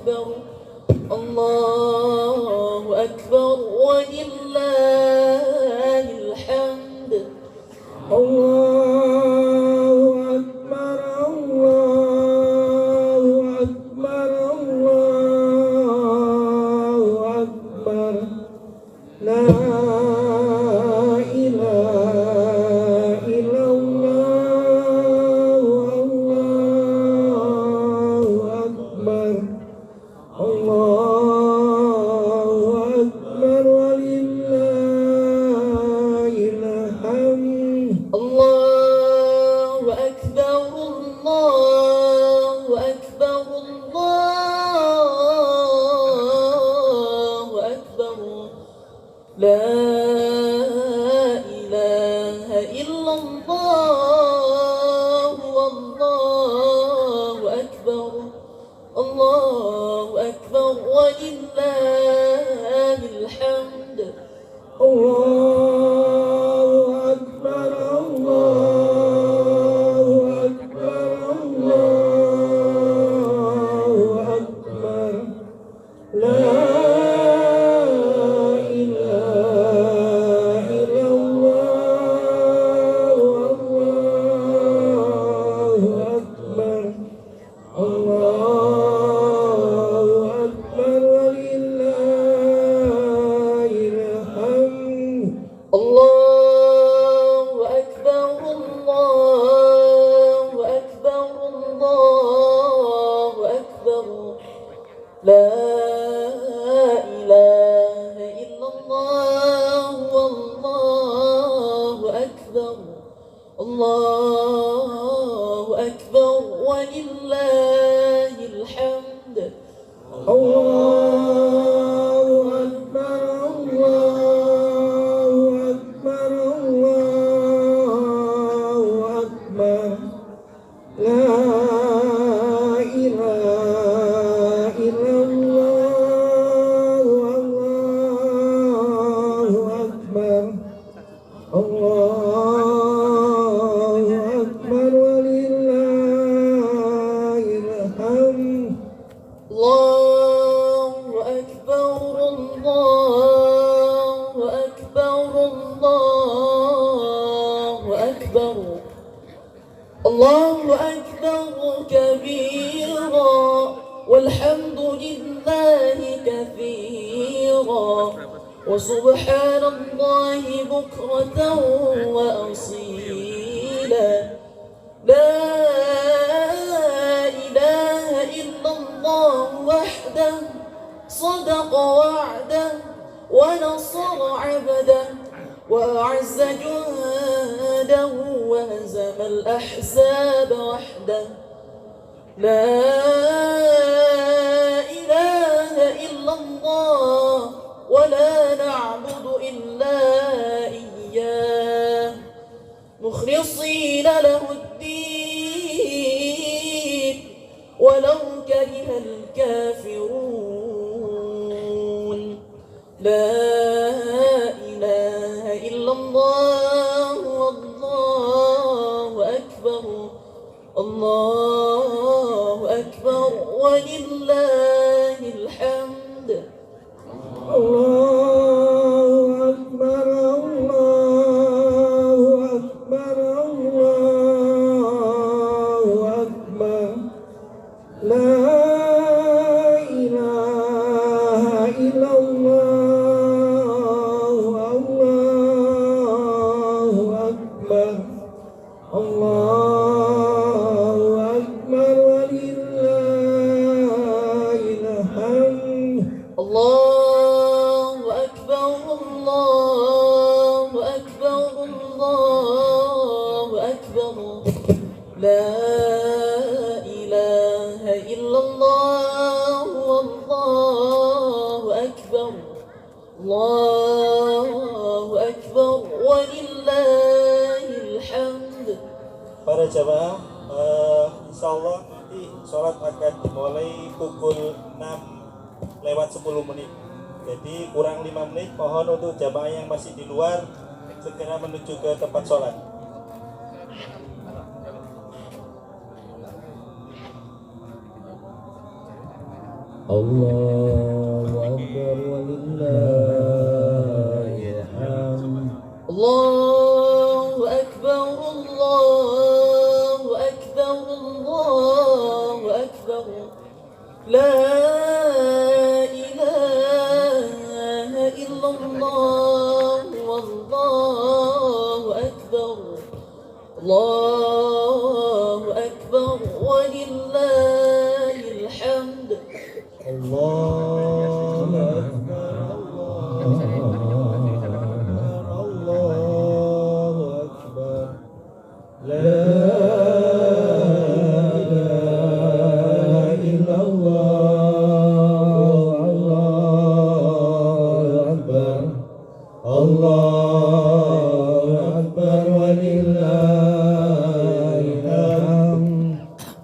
أكبر الله أكبر ولله الحمد الله أكبر الله أكبر الله أكبر لا إله إلا الله الله أكبر الله أكبر ولله الحمد الله أكبر الله أكبر الله أكبر لا إله إلا الله والله أكبر الله أكبر ولله الحمد الله أكبر الله أكبر الله أكبر لا إله إلا الله والله أكبر الله أكبر ولله الحمد الله أكبر الله أكبر الله أكبر لا إله إلا الله والله أكبر الله أكبر ولله الحمد الله أكبر الله أكبر الله أكبر لا إله إلا الله والله أكبر الله أكبر ولله الحمد الله أكبر الله أكبر الله أكبر الله أكبر كبيرا والحمد لله كثيرا وسبحان الله بكرة وأصيلا لا إله إلا الله وحده صدق وعده ونصر عبده وأعز جنده وهزم الأحزاب وحده لا إله إلا الله ولا نعبد إلا إياه مخلصين له الدين ولو كره الكافرون لا إله إلا الله والله أكبر الله أكبر ولله الحمد الله أكبر الله أكبر الله أكبر لا إله إلا الله الله أكبر الله أكبر ولله الحمد الله أكبر الله أكبر الله أكبر لا إله إلا الله والله أكبر الله أكبر ولله الحمد. Para jamaah, insya Allah nanti sholat akan dimulai pukul 6:10. Jadi kurang 5 menit, mohon untuk jamaah yang masih di luar segera menuju ke tempat sholat. Allahu Akbar walillahil hamd. Allahu Akbar, Allahu Akbar, Allahu Akbar. La ilaha illallah, wallahu akbar. Allahu Akbar walillahil hamd. Allahu Akbar, Allahu Akbar. La ilaha illallah, Allahu Akbar. Allahu Akbar walillahil hamd.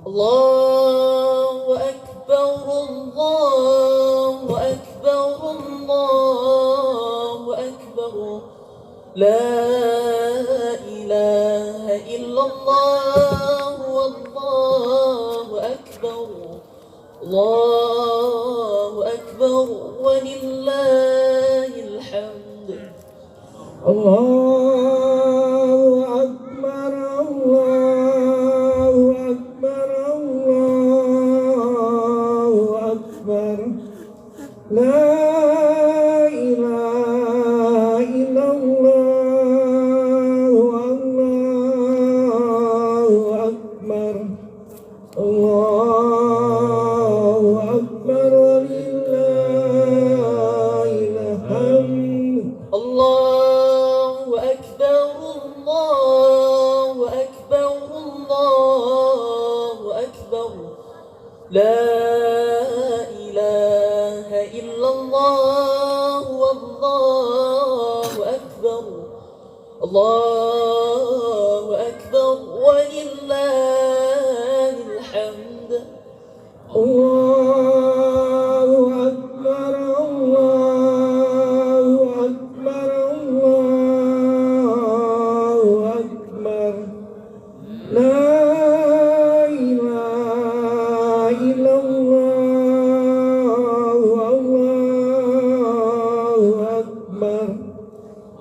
Allahu Akbar, Allahu Akbar, Allahu Akbar. La ilaha illallah, wallahu akbar. Allahu Akbar walillahil hamd. Allahu Akbar, Allahu Akbar, Allahu Akbar. La ilaha illallah, Allahu Akbar. Allahu Akbar walillahil hamd. Allahu Akbar, Allahu Akbar, Allahu Akbar. La ilaha illallah, wallahu akbar. Allahu Akbar walillahil hamd. Allahu Akbar, Allahu Akbar, Allahu Akbar. La ilaha illallah, Allahu Akbar.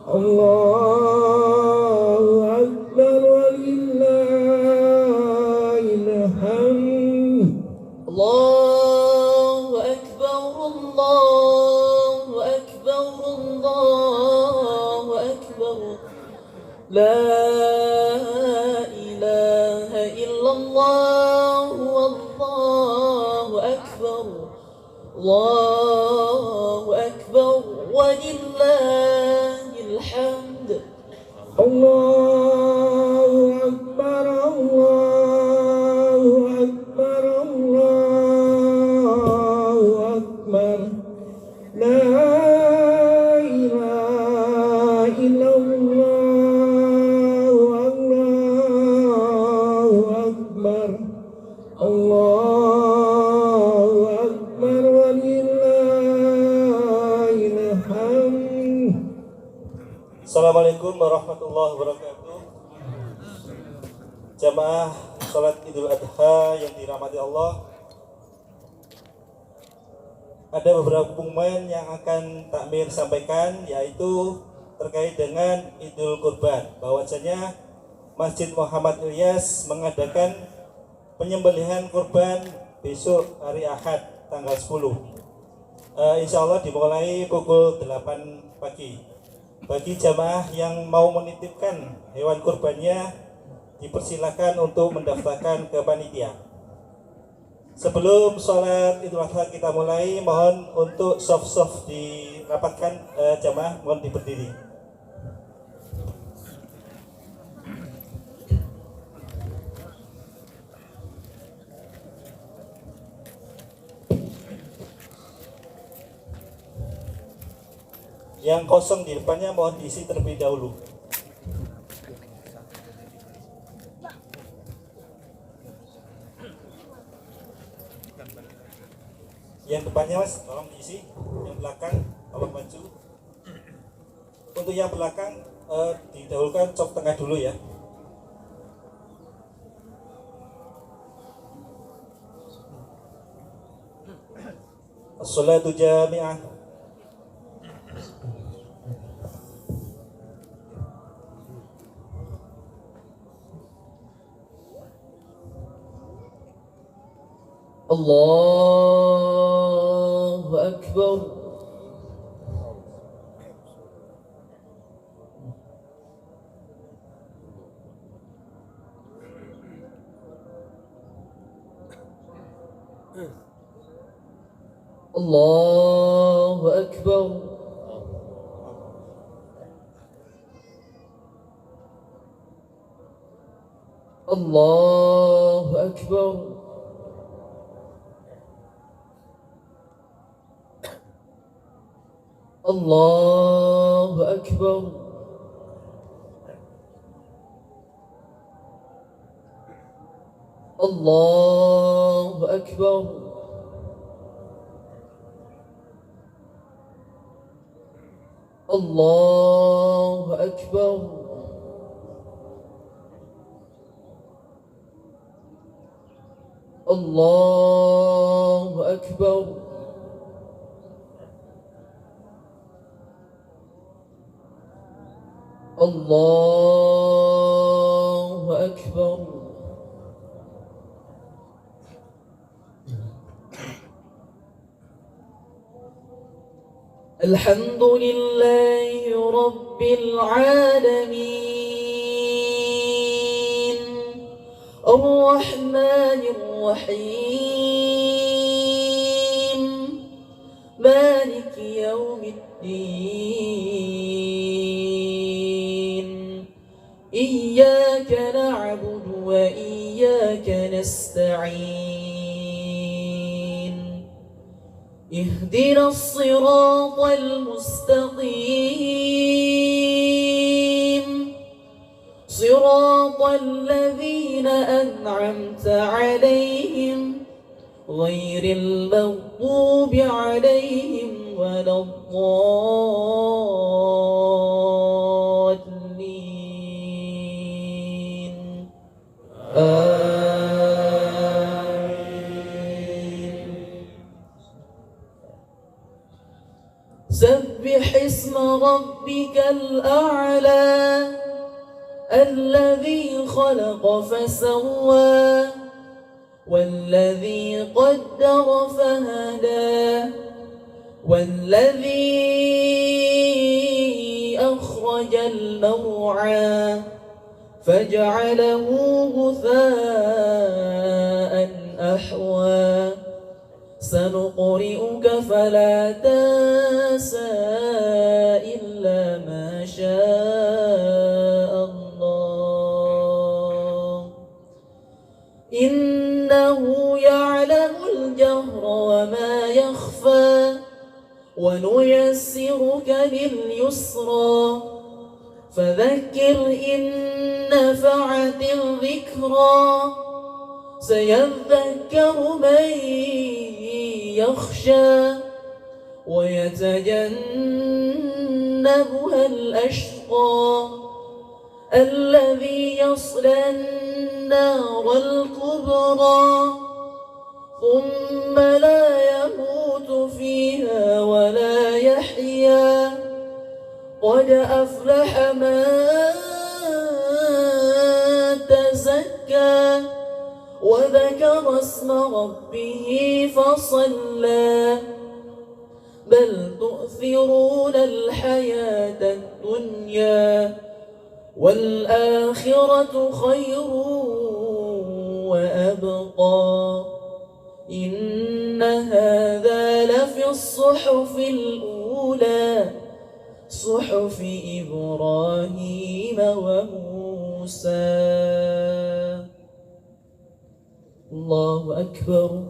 Allahu Akbar walillahil hamd. Allahu Akbar, Allahu Akbar, Allahu Akbar. La ilaha illallah, wallahu akbar. Allahu Akbar walillahil hamd. Allahu Akbar, Allahu Akbar, Allahu Akbar. La ilaha illallah, Allahu Akbar. Allahu Akbar walillahil hamd. Assalamualaikum warahmatullahi wabarakatuh. Jamaah salat Idul Adha yang dirahmati Allah. Ada beberapa pengumuman yang akan takmir sampaikan, yaitu terkait dengan Idul Kurban. Bahwasanya Masjid Muhammad Ilyas mengadakan penyembelihan kurban besok hari Ahad tanggal 10. Insya Allah dimulai pukul 8 pagi. Bagi jamaah yang mau menitipkan hewan kurbannya, dipersilakan untuk mendaftarkan ke panitia. Sebelum sholat Idul Adha kita mulai, mohon untuk soft dirapatkan, jamaah mohon berdiri. Yang kosong di depannya mohon diisi terlebih dahulu. Yang depannya mas, tolong diisi. Yang belakang, tolong maju. Untuk yang belakang, didahulukan cok tengah dulu ya. As-salatu jami'ah. الله أكبر. الله أكبر. الله أكبر. الله أكبر. الله أكبر. الله أكبر. الله أكبر. الله أكبر. الحمد لله رب العالمين الرحمن الرحيم مالك يوم الدين إياك نعبد وإياك نستعين اهدنا الصراط المستقيم صراط الذين أنعمت عليهم غير المغضوب عليهم ولا الضالين آمين. سبح اسم ربك الأعلى الذي خلق فسوى والذي قدر فهدى والذي أخرج المرعى فجعله غثاء أحوى سنقرئك فلا تنسى إلا ما شاء الله إنه يعلم الجهر وما يخفى ونيسرك لليسرى فذكر إن نفعت الذكرى سيذكر من يخشى ويتجنبها الأشقى الذي يصلى النار الكبرى ثم لا يموت فيها ولا يحيا قد أفلح من تزكى وذكر اسم ربه فصلى بل تؤثرون الحياة الدنيا والآخرة خير وأبقى إن هذا لفي الصحف الأولى صحف إبراهيم وموسى. الله أكبر.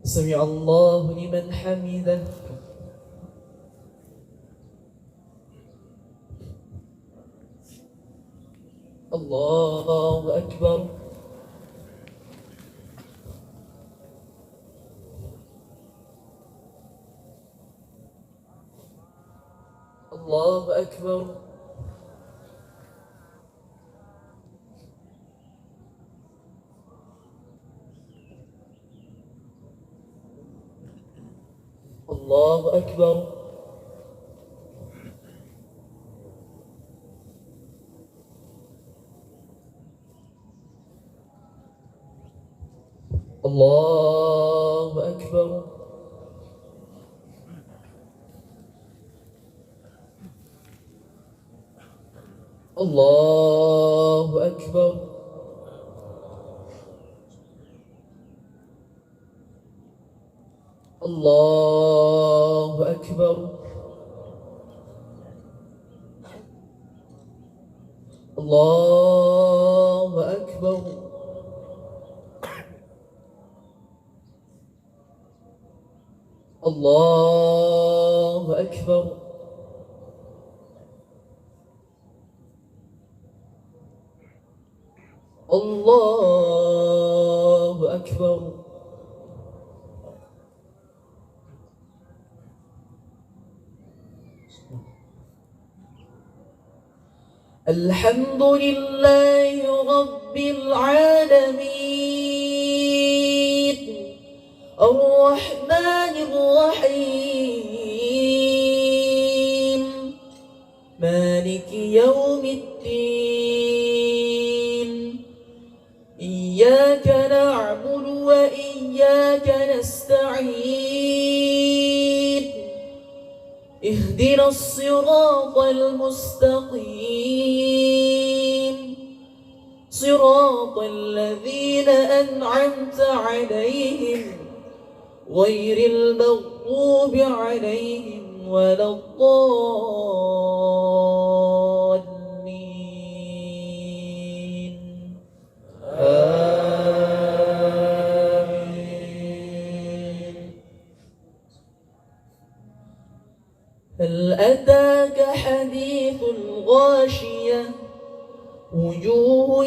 سمع الله لمن حمده. الله أكبر. الله أكبر. الله أكبر. الله أكبر. الله أكبر. الله أكبر. الله أكبر. الله أكبر. الله أكبر. الحمد لله رب العالمين الرحمن الرحيم مالك يوم الدين إياك نعبد وإياك نستعين اهدنا الصراط المستقيم صراط الذين أنعمت عليهم غير المغضوب عليهم ولا الضالين آمين. هل أتاك حديث الغاشية وجوه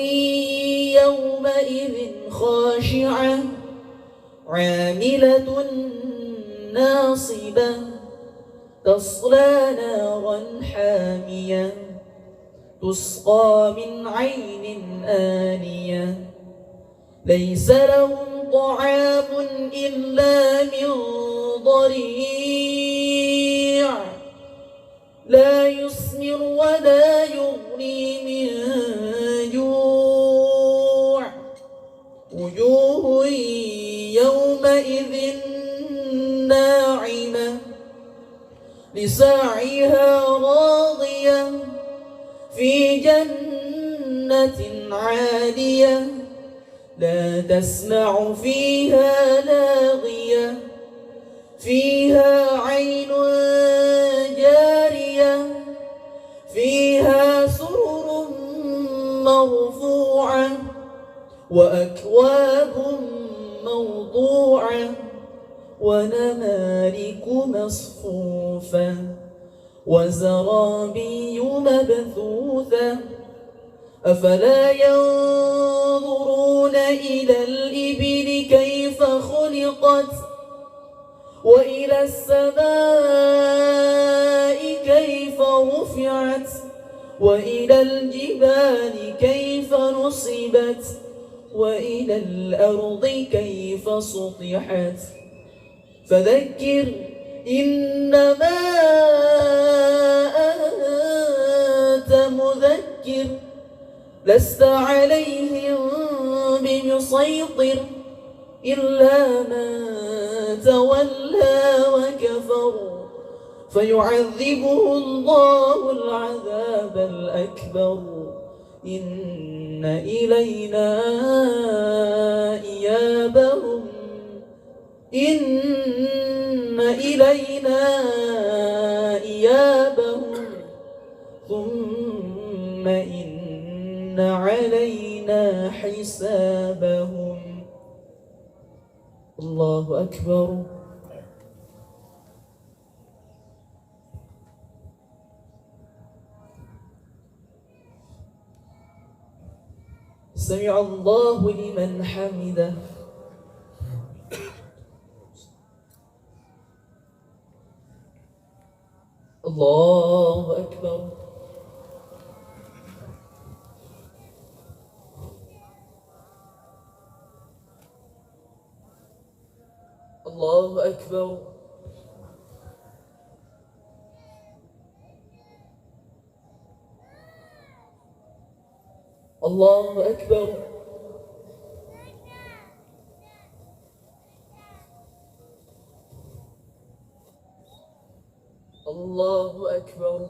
يومئذ خاشعة عاملة ناصبة تصلى نارا حامية تسقى من عين آنية ليس لهم طعام إلا من ضريع لا يسمن ولا يغني من جوع وجوه يومئذ ناعمة لسعيها راضية في جنة عالية لا تسمع فيها لاغية فيها عين جارية فيها سرر مرفوعة وأكواب موضوعة ونمارق مصفوفة وزرابي مبثوثة أفلا ينظرون إلى الإبل كيف خلقت وإلى السماء كيف رفعت وإلى الجبال كيف نصبت وإلى الأرض كيف سطحت فذكر إنما أنت مذكر لست عليهم بمسيطر إلا من تولى وكفر فيعذبه الله العذاب الأكبر إن إلينا إيابهم إن إلينا إيابهم ثم إن علينا حسابهم. الله أكبر. سمع الله لمن حمده. الله أكبر. الله أكبر. الله أكبر الله أكبر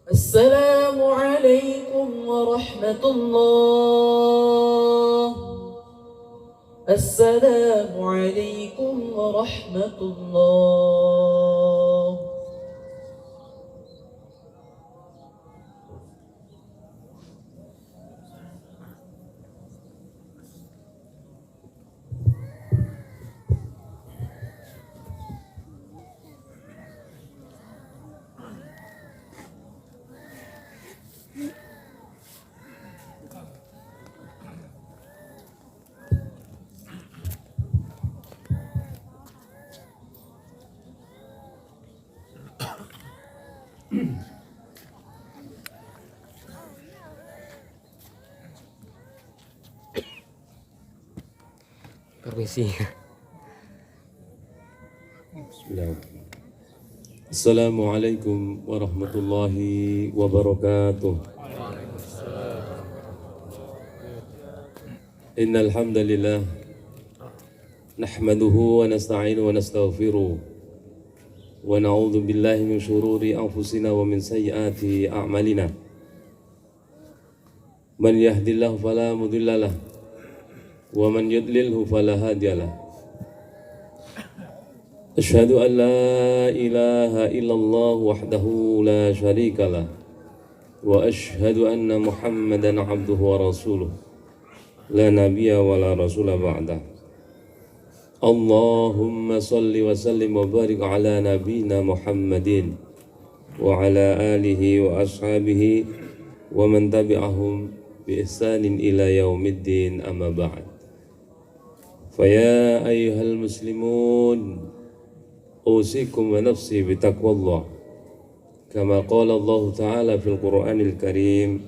السلام عليكم ورحمة الله السلام عليكم ورحمة الله Permisi. Bismillah. Assalamualaikum warahmatullahi wabarakatuh. Innal hamdalillah nahmaduhu wa nasta'inuhu wa nastaghfiruh wa na'udzu billahi min shururi anfusina wa min sayyiati a'malina. Man yahdihillahu fala mudhillalah wa man yudlilhu fala hadiyalah. Asyhadu an la ilaha illallah wahdahu la syarikalah wa asyhadu anna Muhammadan abduhu wa rasuluh la nabiyya wa la rasula ba'dah. Allahumma salli wa sallim wa barik ala nabiyyina Muhammadin wa ala alihi wa ashabihi wa man tabi'ahum bi ihsanin ila yaumiddin, amma ba'd. Faya ayyuhal muslimun usikum wa nafsi bitaqwallah kama qala Allah ta'ala fil Qur'anil Karim,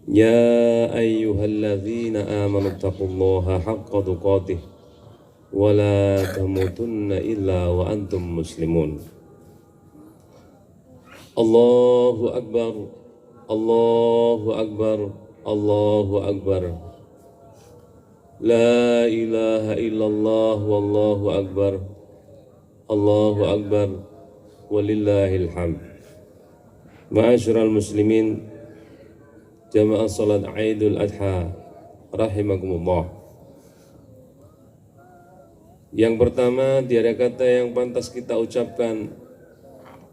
ya ayyuhalladzina amanu taqullaha haqqa tuqatih wa la tamutunna illa wa antum muslimun. Allahu akbar, Allahu akbar, Allahu akbar. La ilaha illallah wallahu akbar, Allahu akbar, walillahil hamd. Ma'asyiral muslimin, jamaah salat Idul Adha rahimakumullah. Yang pertama, tiada kata yang pantas kita ucapkan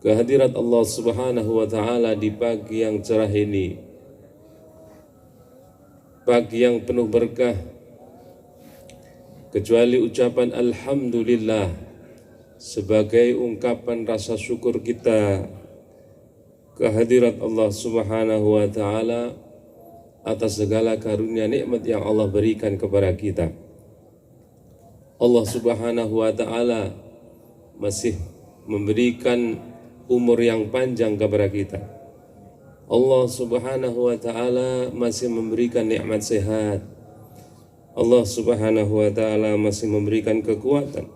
kehadirat Allah Subhanahu wa taala di pagi yang cerah ini, pagi yang penuh berkah, kecuali ucapan alhamdulillah sebagai ungkapan rasa syukur kita kehadirat Allah Subhanahu wa taala atas segala karunia nikmat yang Allah berikan kepada kita. Allah Subhanahu wa taala masih memberikan umur yang panjang kepada kita. Allah Subhanahu wa taala masih memberikan nikmat sehat. Allah Subhanahu wa taala masih memberikan kekuatan,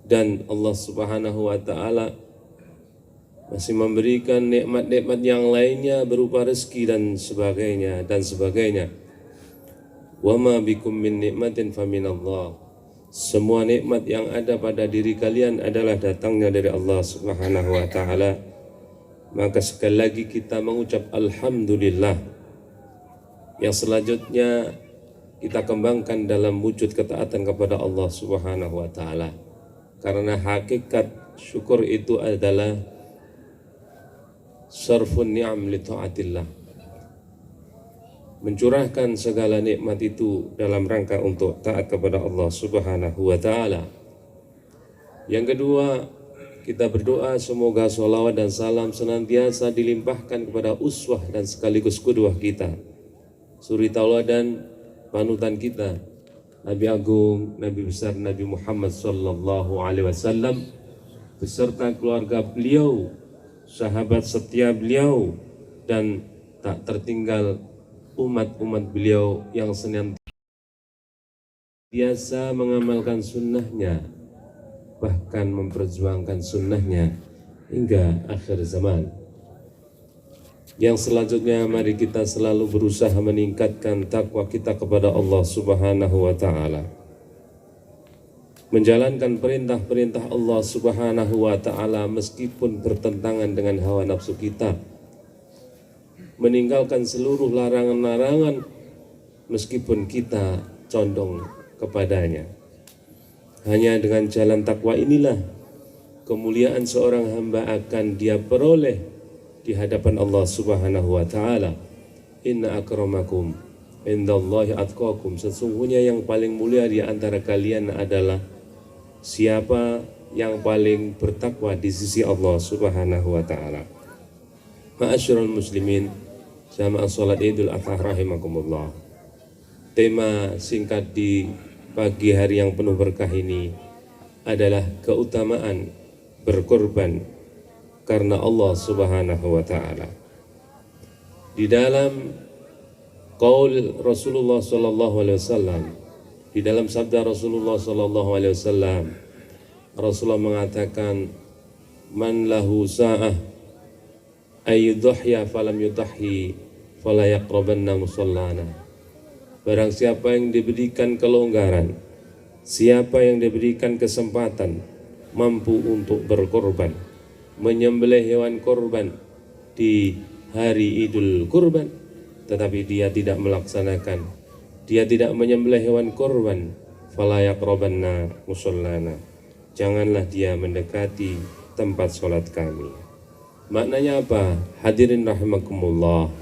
dan Allah Subhanahu wa taala masih memberikan nikmat-nikmat yang lainnya berupa rezeki dan sebagainya dan sebagainya. Wa ma bikum min nikmatin faminallah. Semua nikmat yang ada pada diri kalian adalah datangnya dari Allah Subhanahu wa taala. Maka sekali lagi kita mengucap alhamdulillah. Yang selanjutnya kita kembangkan dalam wujud ketaatan kepada Allah Subhanahu wa taala. Karena hakikat syukur itu adalah sarfun ni'am li ta'atillah. Mencurahkan segala nikmat itu dalam rangka untuk taat kepada Allah Subhanahu wa taala. Yang kedua, kita berdoa semoga sholawat dan salam senantiasa dilimpahkan kepada uswah dan sekaligus qudwah kita, suri tauladan panutan kita, Nabi Agung, Nabi besar Nabi Muhammad sallallahu alaihi wasallam beserta keluarga beliau, sahabat setia beliau, dan tak tertinggal umat-umat beliau yang senantiasa mengamalkan sunnahnya, bahkan memperjuangkan sunnahnya hingga akhir zaman. Yang selanjutnya, mari kita selalu berusaha meningkatkan takwa kita kepada Allah Subhanahu wa Ta'ala, menjalankan perintah-perintah Allah Subhanahu wa Ta'ala meskipun bertentangan dengan hawa nafsu kita, meninggalkan seluruh larangan-larangan meskipun kita condong kepadanya. Hanya dengan jalan takwa inilah kemuliaan seorang hamba akan dia peroleh di hadapan Allah Subhanahu wa Ta'ala. Inna akramakum indallahi atqakum, sesungguhnya yang paling mulia di antara kalian adalah siapa yang paling bertakwa di sisi Allah Subhanahu wa Ta'ala. Ma'asyiral muslimin, jamaah salat Idul Adha rahimakumullah. Tema singkat di pagi hari yang penuh berkah ini adalah keutamaan berkorban karena Allah Subhanahu wa Ta'ala. Di dalam qaul Rasulullah sallallahu alaihi wasallam, di dalam sabda Rasulullah sallallahu alaihi wasallam, Rasulullah mengatakan, man lahu sa'ah ayyudhya falam yudhi fala yaqrabanna musallana. Barang siapa yang diberikan kelonggaran, siapa yang diberikan kesempatan mampu untuk berkorban, menyembelih hewan korban di hari Idul Kurban, tetapi dia tidak melaksanakan, dia tidak menyembelih hewan korban, fala yaqrabanna musallana, janganlah dia mendekati tempat sholat kami. Maknanya apa? Hadirin rahimakumullah,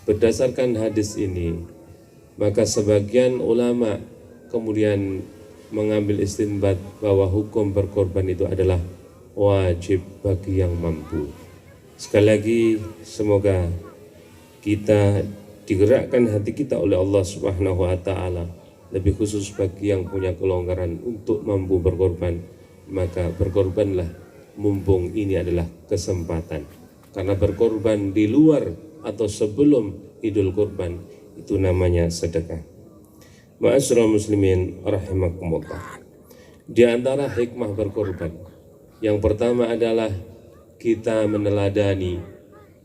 berdasarkan hadis ini, maka sebagian ulama kemudian mengambil istinbat bahwa hukum berkorban itu adalah wajib bagi yang mampu. Sekali lagi, semoga kita digerakkan hati kita oleh Allah Subhanahu wa Ta'ala, lebih khusus bagi yang punya kelonggaran untuk mampu berkorban, maka berkorbanlah mumpung ini adalah kesempatan. Karena berkorban di luar atau sebelum Idul Kurban itu namanya sedekah. Ma'asyiral muslimin rahimakumullah. Di antara hikmah berkorban, yang pertama adalah kita meneladani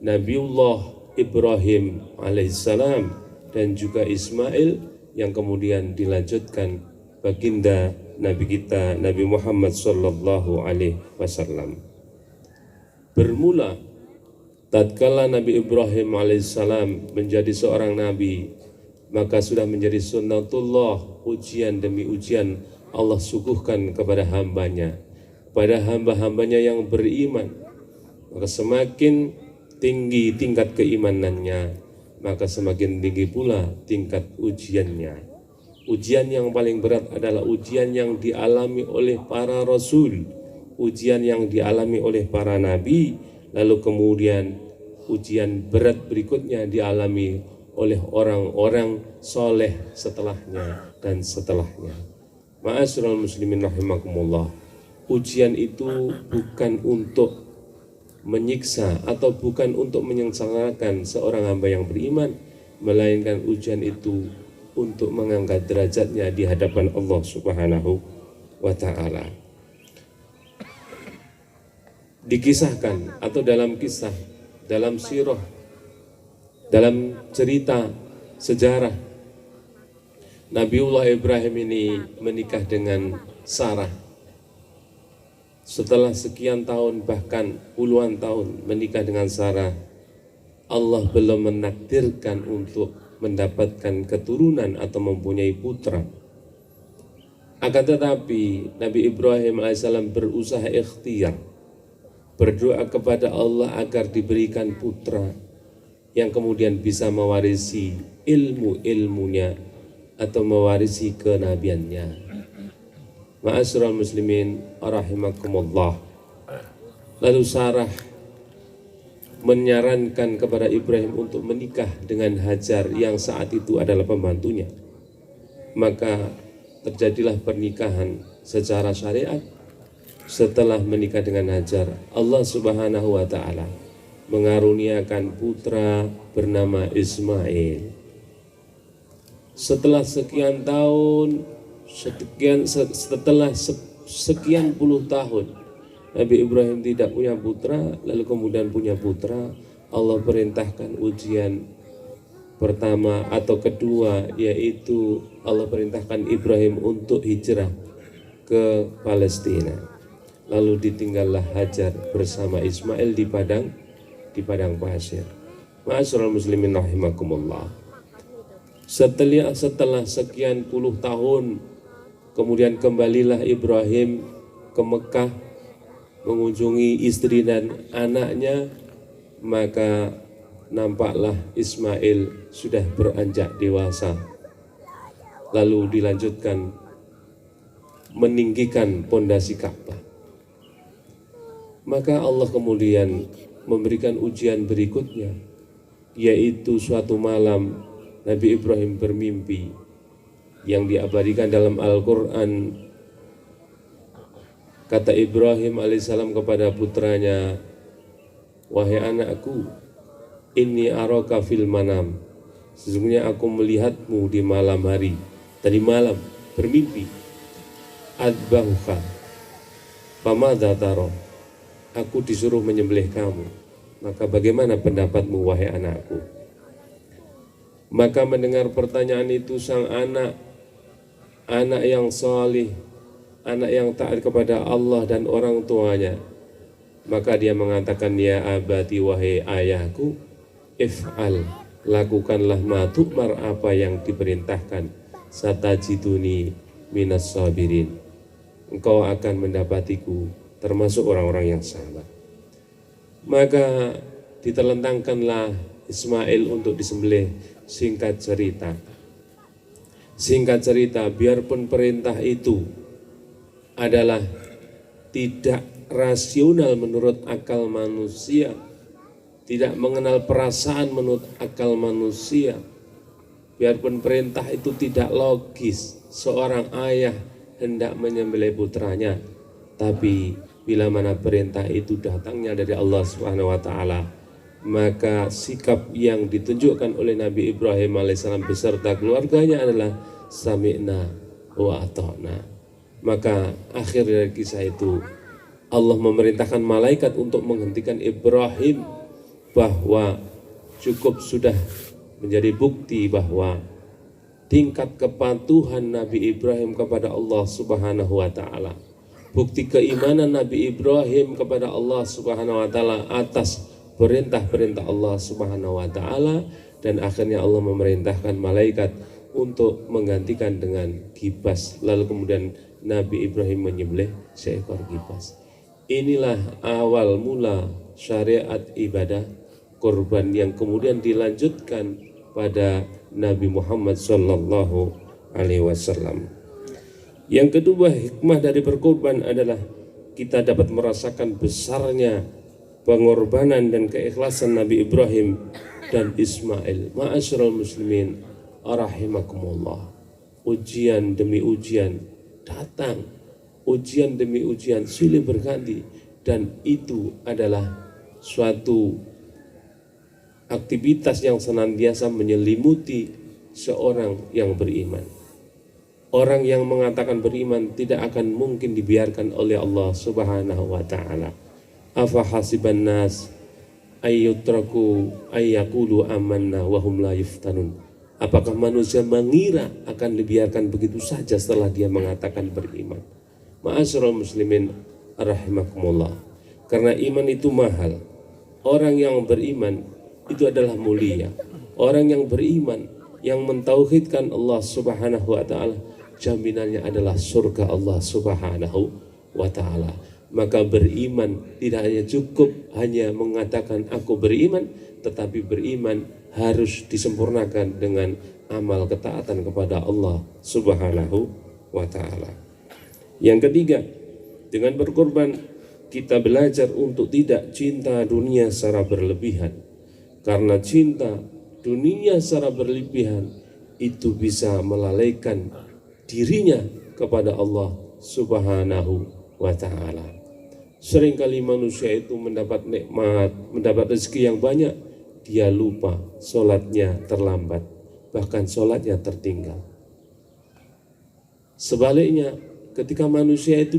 Nabiullah Ibrahim alaihissalam dan juga Ismail yang kemudian dilanjutkan baginda Nabi kita Nabi Muhammad sallallahu alaihi wasallam. Bermula tatkala Nabi Ibrahim alaihissalam menjadi seorang nabi, maka sudah menjadi sunnatullah, ujian demi ujian Allah suguhkan kepada hambanya, pada hamba-hambanya yang beriman. Maka semakin tinggi tingkat keimanannya, maka semakin tinggi pula tingkat ujiannya. Ujian yang paling berat adalah ujian yang dialami oleh para rasul, ujian yang dialami oleh para nabi, lalu kemudian ujian berat berikutnya dialami oleh orang-orang soleh setelahnya dan setelahnya. Ma'asyiral muslimin rahimakumullah, ujian itu bukan untuk menyiksa atau bukan untuk menyengsarakan seorang hamba yang beriman, melainkan ujian itu untuk mengangkat derajatnya di hadapan Allah Subhanahu wa Ta'ala. Dikisahkan atau dalam kisah, dalam sirah, dalam cerita sejarah, Nabiullah Ibrahim ini menikah dengan Sarah. Setelah sekian tahun, bahkan puluhan tahun menikah dengan Sarah, Allah belum menakdirkan untuk mendapatkan keturunan atau mempunyai putra. Akan tetapi Nabi Ibrahim alaihissalam berusaha ikhtiar, berdoa kepada Allah agar diberikan putra yang kemudian bisa mewarisi ilmu-ilmunya atau mewarisi kenabiannya. Ma'asyiral muslimin rahimakumullah. Lalu Sarah menyarankan kepada Ibrahim untuk menikah dengan Hajar yang saat itu adalah pembantunya. Maka terjadilah pernikahan secara syariat. Setelah menikah dengan Hajar, Allah Subhanahu wa taala mengaruniakan putra bernama Ismail. Setelah sekian tahun, setelah sekian puluh tahun Nabi Ibrahim tidak punya putra, lalu kemudian punya putra, Allah perintahkan ujian pertama atau kedua, yaitu Allah perintahkan Ibrahim untuk hijrah ke Palestina. Lalu ditinggallah Hajar bersama Ismail di padang pasir. Ma'asyiral muslimin rahimakumullah. Setelah sekian puluh tahun, kemudian kembalilah Ibrahim ke Mekah mengunjungi istri dan anaknya, maka nampaklah Ismail sudah beranjak dewasa. Lalu dilanjutkan meninggikan pondasi Ka'bah. Maka Allah kemudian memberikan ujian berikutnya, yaitu suatu malam Nabi Ibrahim bermimpi yang diabadikan dalam Al-Quran. Kata Ibrahim alaihissalam kepada putranya, wahai anakku, inni araka fil manam, sesungguhnya aku melihatmu di malam hari, tadi malam bermimpi, adbahuka famadza tara, aku disuruh menyembelih kamu, maka bagaimana pendapatmu wahai anakku? Maka mendengar pertanyaan itu sang anak yang salih, anak yang taat kepada Allah dan orang tuanya, maka dia mengatakan, ya abati, wahai ayahku, if'al, lakukanlah ma tu'mar, apa yang diperintahkan, satajiduni minas sabirin, engkau akan mendapatiku termasuk orang-orang yang sabar. Maka ditelentangkanlah Ismail untuk disembelih. Singkat cerita, biarpun perintah itu adalah tidak rasional menurut akal manusia, tidak mengenal perasaan menurut akal manusia, biarpun perintah itu tidak logis, seorang ayah hendak menyembelih putranya, tapi bila mana perintah itu datangnya dari Allah Subhanahu wa taala, maka sikap yang ditunjukkan oleh Nabi Ibrahim alaihissalam beserta keluarganya adalah sami'na wa ata'na. Maka akhir dari kisah itu, Allah memerintahkan malaikat untuk menghentikan Ibrahim, bahwa cukup sudah menjadi bukti bahwa tingkat kepatuhan Nabi Ibrahim kepada Allah Subhanahu wa taala, bukti keimanan Nabi Ibrahim kepada Allah Subhanahu wa taala atas perintah-perintah Allah Subhanahu wa taala, dan akhirnya Allah memerintahkan malaikat untuk menggantikan dengan kibas. Lalu kemudian Nabi Ibrahim menyembelih seekor kibas. Inilah awal mula syariat ibadah kurban yang kemudian dilanjutkan pada Nabi Muhammad sallallahu alaihi wasallam. Yang kedua, hikmah dari berkurban adalah kita dapat merasakan besarnya pengorbanan dan keikhlasan Nabi Ibrahim dan Ismail. Ma'asyiral muslimin rahimakumullah. Ujian demi ujian datang, ujian demi ujian silih berganti, dan itu adalah suatu aktivitas yang senantiasa menyelimuti seorang yang beriman. Orang yang mengatakan beriman tidak akan mungkin dibiarkan oleh Allah Subhanahu wa taala. Afa hasiban nas ayyutraku ayyaqulu amanna wa hum la yuftanun. Apakah manusia mengira akan dibiarkan begitu saja setelah dia mengatakan beriman? Ma'asyiral muslimin rahimakumullah. Karena iman itu mahal. Orang yang beriman itu adalah mulia. Orang yang beriman, yang mentauhidkan Allah Subhanahu wa taala, jaminannya adalah surga Allah Subhanahu wa taala. Maka beriman tidak hanya cukup hanya mengatakan aku beriman, tetapi beriman harus disempurnakan dengan amal ketaatan kepada Allah Subhanahu wa taala. Yang ketiga, dengan berkorban kita belajar untuk tidak cinta dunia secara berlebihan. Karena cinta dunia secara berlebihan itu bisa melalaikan dirinya kepada Allah Subhanahu wa ta'ala. Seringkali manusia itu mendapat nikmat, mendapat rezeki yang banyak, dia lupa sholatnya terlambat, bahkan sholatnya tertinggal. Sebaliknya, ketika manusia itu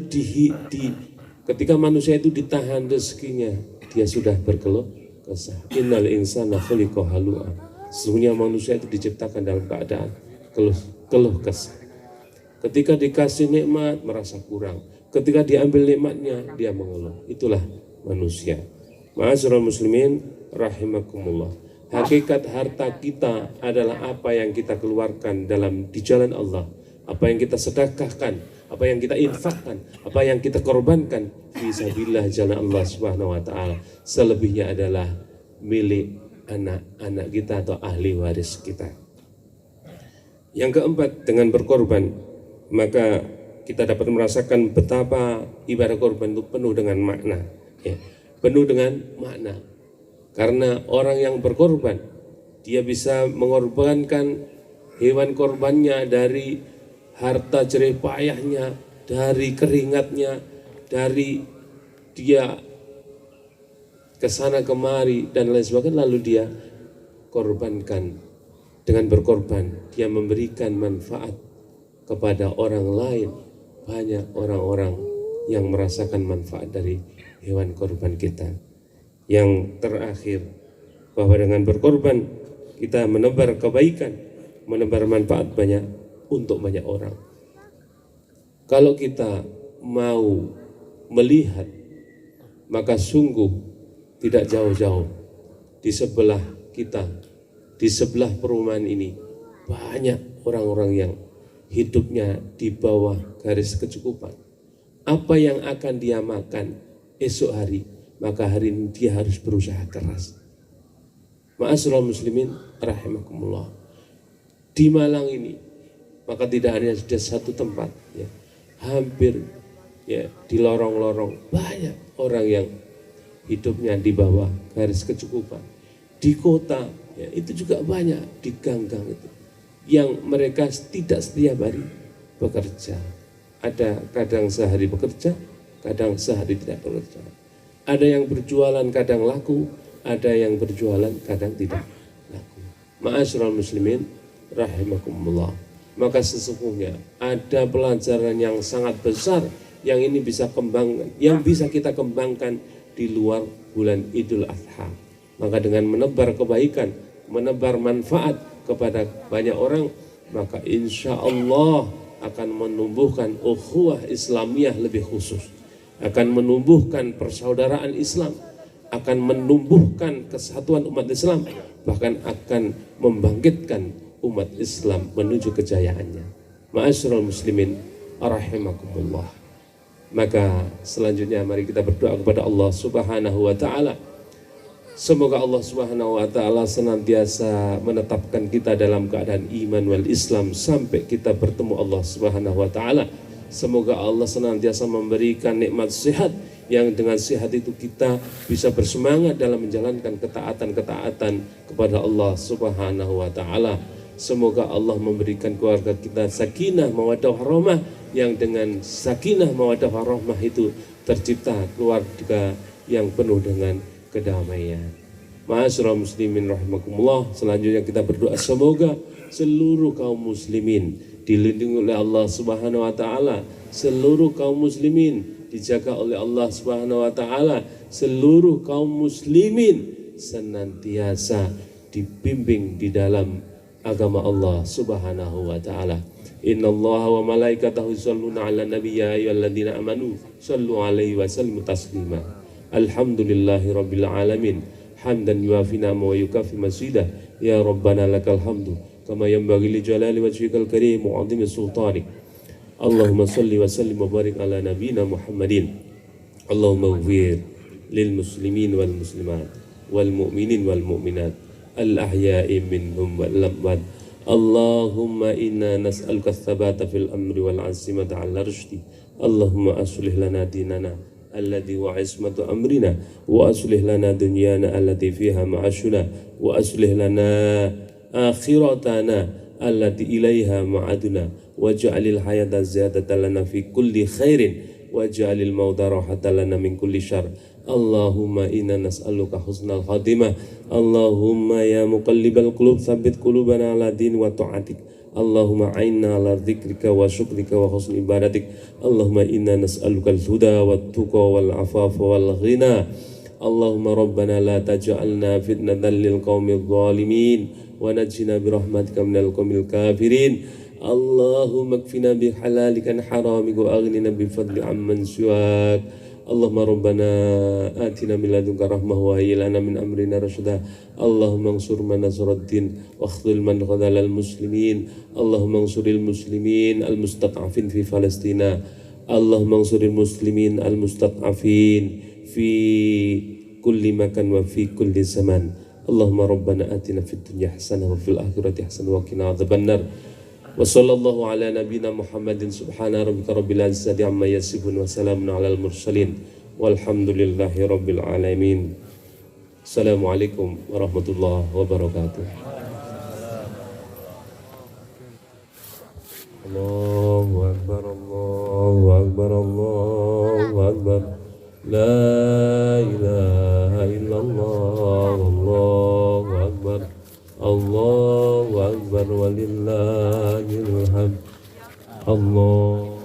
ditahan rezekinya, dia sudah berkeluh kesah. Innal insana khuliqa halu'a. Sesungguhnya manusia itu diciptakan dalam keadaan keluh kesah. Ketika dikasih nikmat merasa kurang, ketika diambil nikmatnya dia mengeluh. Itulah manusia. Ma'asyiral muslimin rahimakumullah. Hakikat harta kita adalah apa yang kita keluarkan di jalan Allah, apa yang kita sedekahkan, apa yang kita infakkan, apa yang kita korbankan fisabilillah jalan Allah Subhanahu wa taala. Selebihnya adalah milik anak-anak kita atau ahli waris kita. Yang keempat, dengan berkorban maka kita dapat merasakan betapa ibadah korban itu penuh dengan makna, ya. Penuh dengan makna. Karena orang yang berkorban, dia bisa mengorbankan hewan korbannya dari harta jerih payahnya, dari keringatnya, dari dia kesana kemari dan lain sebagainya, lalu dia korbankan. Dengan berkorban dia memberikan manfaat kepada orang lain. Banyak orang-orang yang merasakan manfaat dari hewan korban kita. Yang terakhir, bahwa dengan berkorban kita menebar kebaikan, menebar manfaat banyak untuk banyak orang. Kalau kita mau melihat, maka sungguh tidak jauh-jauh di sebelah kita, di sebelah perumahan ini banyak orang-orang yang hidupnya di bawah garis kecukupan. Apa yang akan dia makan esok hari, maka hari ini dia harus berusaha keras. Ma'asyiral muslimin rahimakumullah. Di Malang ini, maka tidak hanya ada satu tempat, ya, hampir ya di lorong-lorong banyak orang yang hidupnya di bawah garis kecukupan. Di kota, ya, itu juga banyak di gang-gang itu yang mereka tidak setiap hari bekerja. Ada kadang sehari bekerja, kadang sehari tidak bekerja. Ada yang berjualan kadang laku, ada yang berjualan kadang tidak laku. Ma'asyiral muslimin rahimakumullah. Maka sesungguhnya ada pelajaran yang sangat besar yang ini bisa kita kembangkan di luar bulan Idul Adha. Maka dengan menebar kebaikan, menebar manfaat kepada banyak orang, maka insya Allah akan menumbuhkan ukhuwah Islamiyah lebih khusus, akan menumbuhkan persaudaraan Islam, akan menumbuhkan kesatuan umat Islam, bahkan akan membangkitkan umat Islam menuju kejayaannya. Ma'asyiral muslimin rahimakumullah. Maka selanjutnya mari kita berdoa kepada Allah Subhanahu wa taala. Semoga Allah Subhanahu wa taala senantiasa menetapkan kita dalam keadaan iman wal Islam sampai kita bertemu Allah Subhanahu wa taala. Semoga Allah senantiasa memberikan nikmat sehat, yang dengan sehat itu kita bisa bersemangat dalam menjalankan ketaatan-ketaatan kepada Allah Subhanahu wa taala. Semoga Allah memberikan keluarga kita sakinah mawaddah warahmah, yang dengan sakinah mawaddah warahmah itu tercipta keluarga yang penuh dengan kedamaian. Ma'asyiral muslimin rahimakumullah. Selanjutnya kita berdoa semoga seluruh kaum muslimin dilindungi oleh Allah Subhanahu wa taala, seluruh kaum muslimin dijaga oleh Allah Subhanahu wa taala, seluruh kaum muslimin senantiasa dibimbing di dalam agama Allah Subhanahu wa taala. Innallaha wa malaikatahu yusholluna 'alan nabiyyi ya ayyuhalladzina amanu shallu 'alaihi wa sallimu taslima. Alhamdulillahi rabbil alamin, hamdan yuafi ni'amahu wa yukafi mazidah. Ya rabbana lakal hamdu kama yanbaghi li jalali wajhikal karim wa 'azimi sultanik. Allahumma salli wa sallim wa barik ala nabiyyina Muhammadin. Allahumma ighfir lil muslimin wal muslimat wal mu'minin wal mu'minat al ahya'i minhum wal amwat. Allahumma inna nas'aluka ats-tsabata fil amri wal 'azimata 'ala rusydi. Allahumma aslih lana dinana alladhi wa ismatu amrina wa aslih lana dunyana allati fiha ma'ashuna wa aslih lana akhiratana allati ilaiha ma'aduna waj'alil hayata ziyadatan lana fi kulli khairin waj'alil mauta rahatan lana min kulli syarr. Allahumma inna nas'aluka husnal khatimah. Allahumma ya muqallibal qulub tsabbit qulubana ala din wa ta'atik. Allahumma a'inna ala dzikrika wa syukrika wa husni ibadatik. Allahumma inna nas'aluka al-huda wat tuqa wal afafa wal ghina. Allahumma rabbana la taj'alna fitnatan lil qaumidh dhalimin wa najjina bi rahmatika minal qaumil kafirin. Allahumma kfina bi halalika an haramika wa aghnina bi fadli amman siwak. Allahumma rabbana atina min ladunka rahmah wa hayyi lana min amrina rasyada. Allahumma ansur man nasruddin wa khzul man khadhalal muslimin. Allahumma ansuril muslimin al mustata'afin fi Palestina. Allahumma ansuril muslimin al mustata'afin fi kulli makan wa fi kulli zaman. Allahumma rabbana atina fid dunya hasanah wa fil akhirati hasanah wa qina adzabannar. Wa sallallahu ala nabiyyina Muhammadin subhana rabbika rabbil izzati amma yasifun wa salamun alal mursalin walhamdulillahi rabbil alamin. Assalamualaikum warahmatullahi wabarakatuh. Allahu akbar, Allahu akbar, Allahu akbar. La ilaha illallah, Allahu akbar, Allahu akbar walillahil hamd. Allah